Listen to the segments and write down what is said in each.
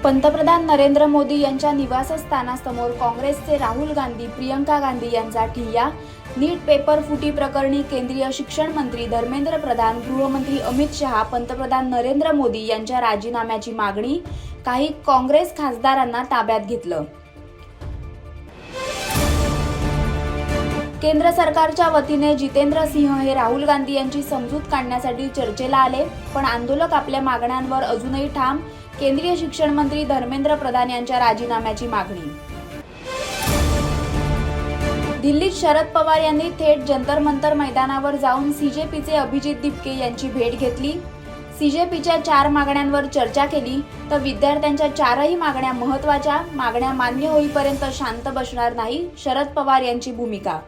पंतप्रधान नरेंद्र मोदी यांच्या निवासस्थानासमोर काँग्रेसचे राहुल गांधी, प्रियंका गांधी यांचा ठिय्या. नीट पेपर फुटी प्रकरणी केंद्रीय शिक्षण मंत्री धर्मेंद्र प्रधान, गृहमंत्री अमित शहा, पंतप्रधान नरेंद्र मोदी यांच्या राजीनाम्याची मागणी. काही काँग्रेस खासदारांना ताब्यात घेतलं. केंद्र सरकारच्या वतीने जितेंद्र सिंह हे राहुल गांधी यांची समजूत काढण्यासाठी चर्चेला आले, पण आंदोलक आपल्या मागण्यांवर अजूनही ठाम. केंद्रीय शिक्षण मंत्री धर्मेंद्र प्रधान यांच्या राजीनाम्याची मागणी. दिल्लीत शरद पवार यांनी थेट जंतर मंतर मैदानावर जाऊन सीजेपीचे अभिजित दिपके यांची भेट घेतली. सीजेपीच्या 4 मागण्यांवर चर्चा केली, तर विद्यार्थ्यांच्या 4ही मागण्या महत्त्वाच्या. मागण्या मान्य होईपर्यंत शांत बसणार नाही, शरद पवार यांची भूमिका.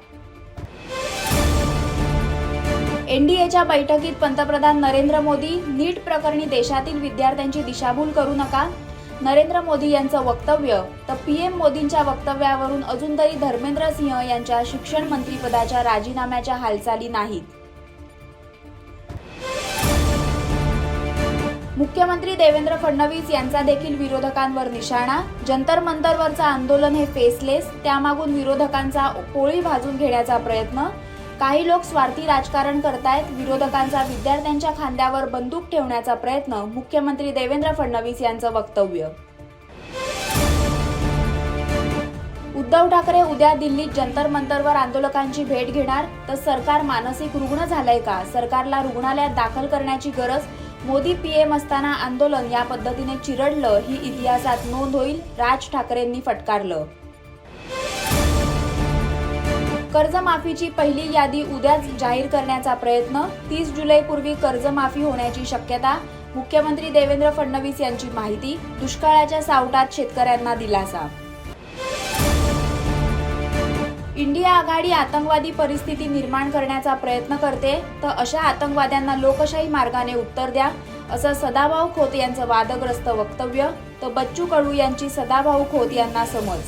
एनडीएच्या बैठकीत पंतप्रधान नरेंद्र मोदी, नीट प्रकरणी देशातील विद्यार्थ्यांची दिशाभूल करू नका, नरेंद्र मोदी यांचं वक्तव्य. तर पीएम मोदींच्या वक्तव्यावरून अजून तरी धर्मेंद्र सिंह यांच्या शिक्षण मंत्रीपदाच्या राजीनाम्याच्या हालचाली नाहीत. मुख्यमंत्री देवेंद्र फडणवीस यांचा देखील विरोधकांवर निशाणा. जंतर मंतरवरचं आंदोलन हे फेसलेस, त्यामागून विरोधकांचा पोळी भाजून घेण्याचा प्रयत्न. काही लोक स्वार्थी राजकारण करतायत. विरोधकांचा विद्यार्थ्यांच्या खांद्यावर बंदूक ठेवण्याचा प्रयत्न. मुख्यमंत्री देवेंद्र फडणवीस यांचं वक्तव्य. उद्धव ठाकरे उद्या दिल्लीत जंतर मंतरवर आंदोलकांची भेट घेणार. तर सरकार मानसिक रुग्ण झालंय का? सरकारला रुग्णालयात दाखल करण्याची गरज. मोदी पीएम असताना आंदोलन या पद्धतीने चिरडलं, ही इतिहासात नोंद होईल, राज ठाकरेंनी फटकारलं. कर्जमाफीची पहिली यादी उद्याच जाहीर करण्याचा प्रयत्न. 30 जुलैपूर्वी कर्जमाफी होण्याची शक्यता. मुख्यमंत्री देवेंद्र फडणवीस यांची माहिती. दुष्काळाच्या सावटात शेतकऱ्यांना दिलासा. इंडिया आघाडी आतंकवादी परिस्थिती निर्माण करण्याचा प्रयत्न करते, तर अशा आतंकवाद्यांना लोकशाही मार्गाने उत्तर द्या, असं सदाभाऊ खोत यांचं वादग्रस्त वक्तव्य. तर बच्चू कडू यांची सदाभाऊ खोत यांना समज.